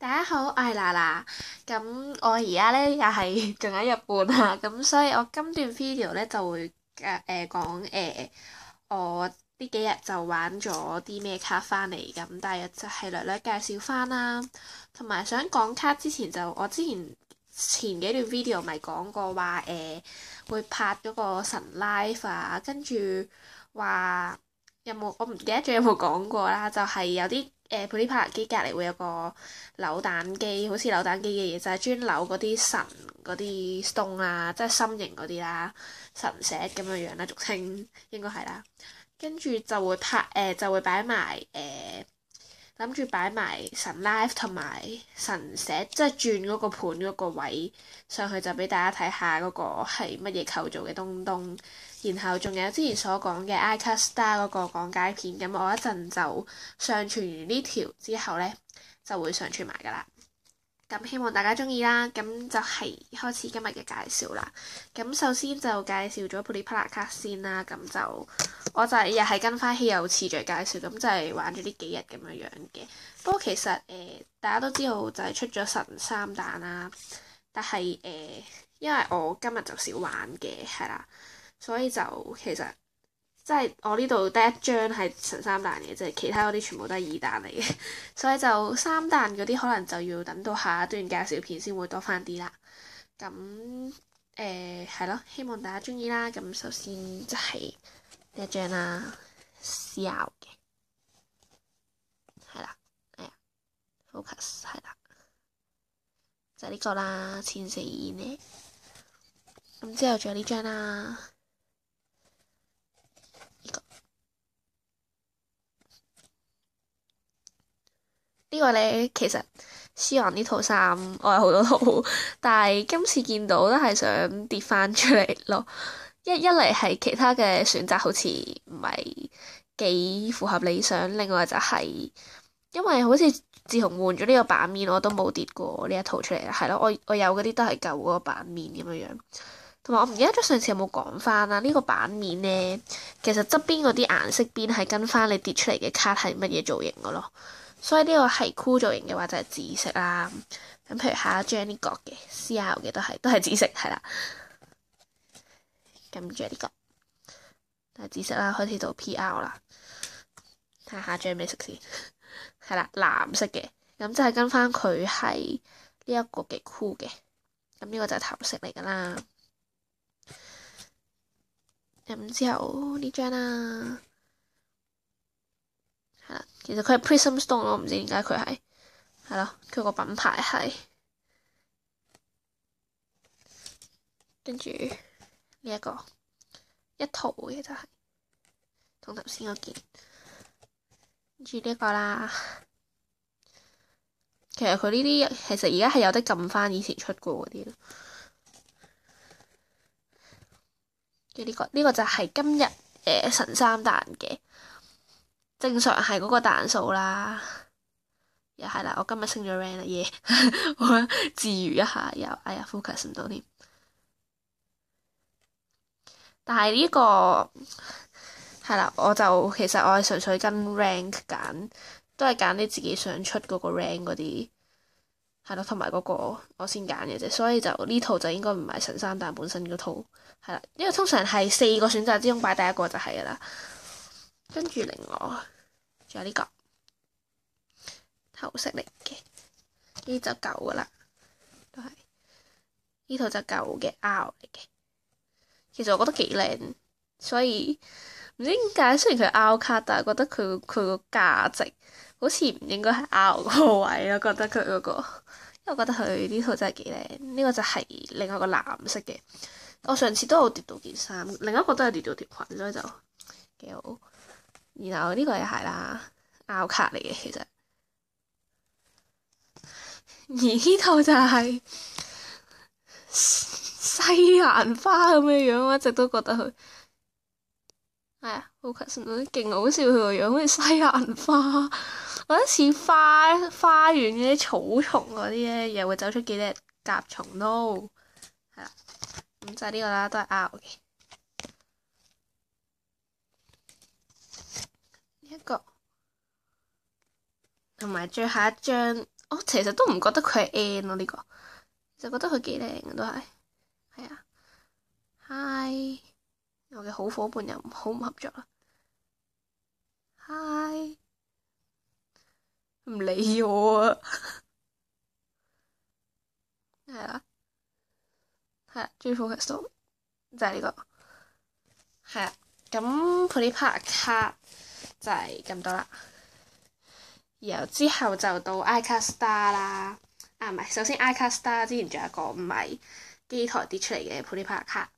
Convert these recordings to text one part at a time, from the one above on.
大家好，我係娜娜。咁我而家咧又係仲喺日本啊，咁所以我今段 video 咧就會講我呢幾日就玩咗啲咩卡翻嚟，咁大約就係略略介紹翻啦。同埋想講卡之前我之前幾段 video 咪講過話會拍嗰個神 live 啊，跟住話有冇我唔記得咗有冇講過啦，就係有啲普利帕機隔離會有個扭蛋機，好似扭蛋機嘅嘢，就係專扭嗰啲神嗰啲 stone 啦，即係心形嗰啲啦，神石咁樣樣啦，俗稱應該係啦。跟住就會就會擺埋諗住擺埋神 live 同埋神石，即係轉嗰個盤嗰個位上去，就俾大家睇下嗰個係乜嘢構造嘅東東。然後仲有之前所講嘅 iCastar 嗰個講解片，咁我一陣就上傳完呢條之後呢，就會上傳埋㗎啦。咁希望大家中意啦，咁就係開始今日嘅介紹啦。咁首先就介紹咗 Pulipala 卡先啦，咁我就又係跟翻稀有次序介紹，咁就係玩咗呢幾日咁樣樣嘅。不過其實大家都知道就係出咗神三彈啦，但係因為我今日就少玩嘅，係啦，所以就其實即係我呢度得一張係神三彈嘅，即係其他嗰啲全部都係二彈嚟嘅，所以就三彈嗰啲可能就要等到下一段介紹片先會多翻啲啦。咁係咯，希望大家中意啦。咁首先就係呢一張啦，CR 嘅，係啦，focus 係啦，就係呢個啦，千四呢。咁之後仲有呢張啦。呢個呢，其實思昂呢套衫我有好多套，但係今次見到都係想跌翻出嚟咯。一嚟係其他嘅選擇好似唔係幾符合理想，另外就係因為好似自從換咗呢個版面，我都冇跌過呢一套出嚟。係咯，我有嗰啲都係舊嗰個版面咁樣樣。同埋我唔記得咗上次有冇講翻啦，呢個版面呢，其實側邊嗰啲顏色邊係跟翻你跌出嚟嘅卡係乜嘢造型嘅咯。所以呢個係酷造型嘅話就係紫色啦。咁譬如下一張呢個嘅 CR 嘅都係紫色係啦。咁仲有呢個都係紫色啦，開始到 PR 啦。睇下下張咩色先？係啦，藍色嘅。咁就係跟翻佢係呢一個嘅酷嘅。咁呢個就係頭色嚟㗎啦。咁之後呢張啦。係啦，其實佢係 Prism Stone，我唔知點解佢係咯，佢個品牌係跟住呢一個一套嘅就係同頭先嗰件，跟住呢個啦。其實佢呢啲其實而家係有得撳翻以前出過嗰啲咯。跟住呢個就係今日神三彈嘅，正常係嗰個彈數啦。又係啦，我今日升咗 rank 啦耶！我自娛一下又哎呀 focus 唔到添。但係呢個係啦，其實我係純粹跟 rank 揀，都係揀啲自己想出嗰個 rank 嗰啲係咯，同埋嗰個我先揀嘅啫。所以就呢套就應該唔係神三彈本身嗰套係啦，因為通常係4個選擇之中擺第一個就係㗎啦。跟住另外仲有呢個頭飾嚟嘅，呢就舊㗎啦，都係呢套就舊嘅 R 嚟嘅。其實我覺得幾靚，所以唔知點解，雖然佢係 R 卡，但係覺得佢個價值好似唔應該係 R 嗰個位咯。覺得佢嗰個，因為我覺得佢呢套真係幾靚。呢個就係另外一個藍色嘅，我上次都有跌到件衫，另一個都係跌到條裙，所以就幾好。然後呢個又係啦，R 卡嚟嘅其實，而呢套就係西蘭花咁嘅樣，我一直都覺得佢係啊，好吸引到啲勁好笑，佢個樣好似西蘭花，我覺得似花園嗰啲草叢嗰啲咧，又會走出幾隻甲蟲咯。係啦，咁就係呢個啦，都係 R 嘅呢一個，同埋最後一張我其實都唔覺得佢係 N 咯，呢個就覺得佢幾靚嘅都係。係啊，Hi，我嘅好伙伴又好唔合作啦。Hi，唔理我啊。係啊，係啊，最 focus 到就係呢個。係啊，咁 PewDiePie 卡就係咁多啦。然後之後就到 iCarStar 啦。唔係，首先 iCarStar 之前仲有一個唔係機台跌出嚟嘅 PewDiePie卡，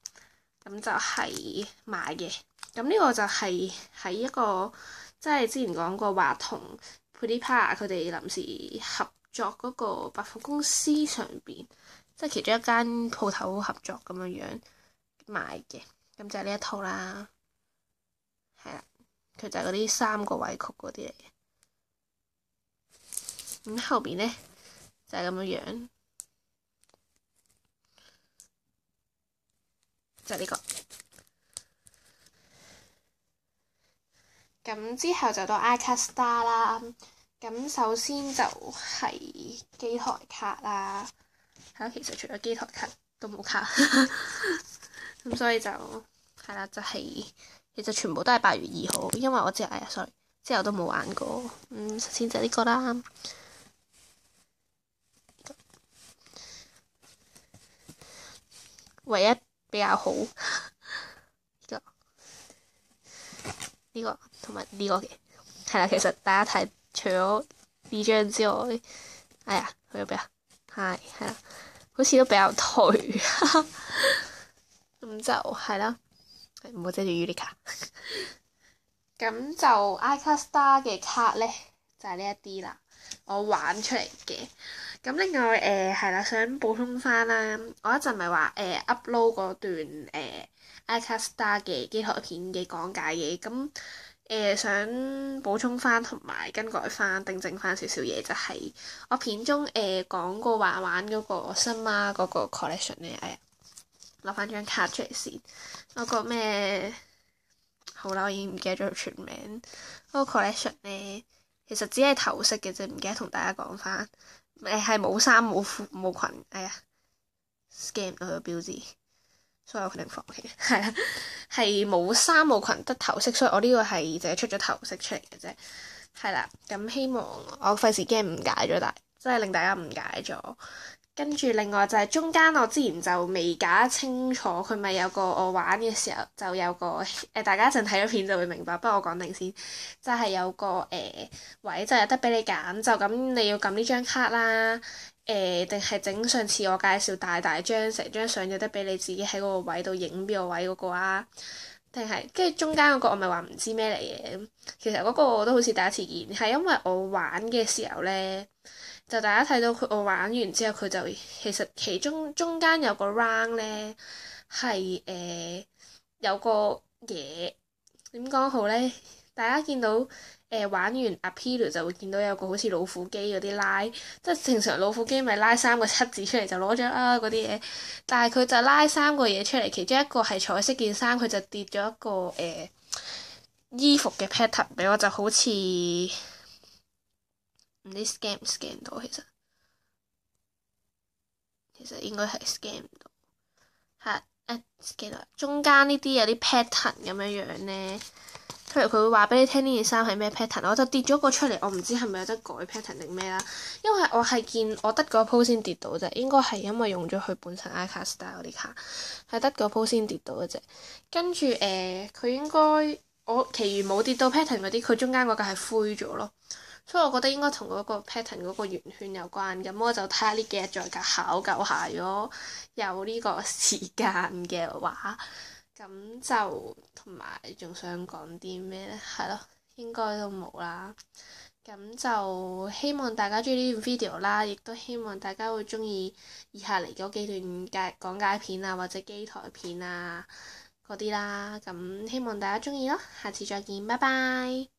咁就係買嘅。咁呢個就係喺一個即係之前講過話同 PewDiePie 佢哋臨時合作嗰個百貨公司上邊，即係其中一間鋪頭合作咁樣樣買嘅。咁就係呢一套啦。係啦，佢就係嗰啲3個位曲嗰啲嚟嘅。咁後邊咧就係咁樣樣，就係呢個。咁之後就到 iCarStar 啦。咁首先就係機台卡啦。係啦，其實除咗機台卡都冇卡。咁所以就係啦，就係其實全部都係8月2號，因為我之後sorry，之後都冇玩過。首先就係呢個啦。唯一比較好呢個同埋呢個嘅係啦。其實大家睇除咗呢張之外，哎呀去咗邊啊？係啦，好似都比較頹。咁就係啦，唔好遮住 Unica。咁就 iCarStar 嘅卡咧就係呢一啲啦，我玩出嚟嘅。咁另外係啦，想補充翻啦，我一陣咪話upload 嗰段iCarStar 嘅機台片嘅講解嘅。咁想補充翻同埋更改翻、訂正翻少少嘢，就係我片中講過話玩嗰個新媽嗰個 collection 咧。攞翻張卡出嚟先，嗰個咩好啦，我已經唔記得咗佢全名。嗰個 collection 咧，其實只係頭飾嘅啫，唔記得同大家講翻。係冇衫冇褲冇裙，哎呀 scan 到個標誌，所以我決定放棄。係啦，係冇衫冇裙得頭飾，所以我呢個係淨係出咗頭飾出嚟嘅啫。係啦，咁希望我費事驚誤解咗，但係真係令大家誤解咗。跟住另外就係中間我之前就未搞清楚，佢咪有個我玩嘅時候就有個大家一陣睇咗片就會明白。不過我講定先，就係有個位就有得俾你揀，就咁你要撳呢張卡啦，定係整上次我介紹大張成張相有得俾你自己喺嗰個位度影邊個位嗰個啊，定係跟住中間嗰個我咪話唔知咩嚟嘅。其實嗰個我都好似第一次見，係因為我玩嘅時候呢。就大家睇到佢，我玩完之後佢就其實其中間有個 round 咧係有個嘢點講好咧？大家見到玩完 Appeal 就會見到有個好似老虎機嗰啲拉，即係正常老虎機咪拉3個7字出嚟就攞咗啦嗰啲嘢，但係佢就拉3個嘢出嚟，其中一個係彩色件衫，佢就跌咗一個衣服嘅 pattern 俾我，就好似〜唔知 scan 唔 scan 到，其實應該係 scan 唔到。係scan 到中間呢啲有啲 pattern 咁樣樣咧，譬如佢會話俾你聽呢件衫係咩 pattern，我就跌咗個出嚟，我唔知係咪有得改 pattern 定咩啦。因為我係見我得個鋪先跌到啫，應該係因為用咗佢本身 iCarStar 嗰啲卡，係得個鋪先跌到嘅啫。跟住佢應該我其餘冇跌到 pattern 嗰啲，佢中間嗰個係灰咗咯。所以我覺得應該同嗰個 pattern 嗰個圓圈有關，咁我就睇下呢幾日再考究下，如果有呢個時間嘅話，咁就同埋仲想講啲咩呢？係咯，應該都冇啦。咁就希望大家中意呢段 video 啦，亦都希望大家會中意以下嚟嗰幾段講解片啊，或者機台片啊嗰啲啦。咁希望大家中意咯，下次再見，拜拜。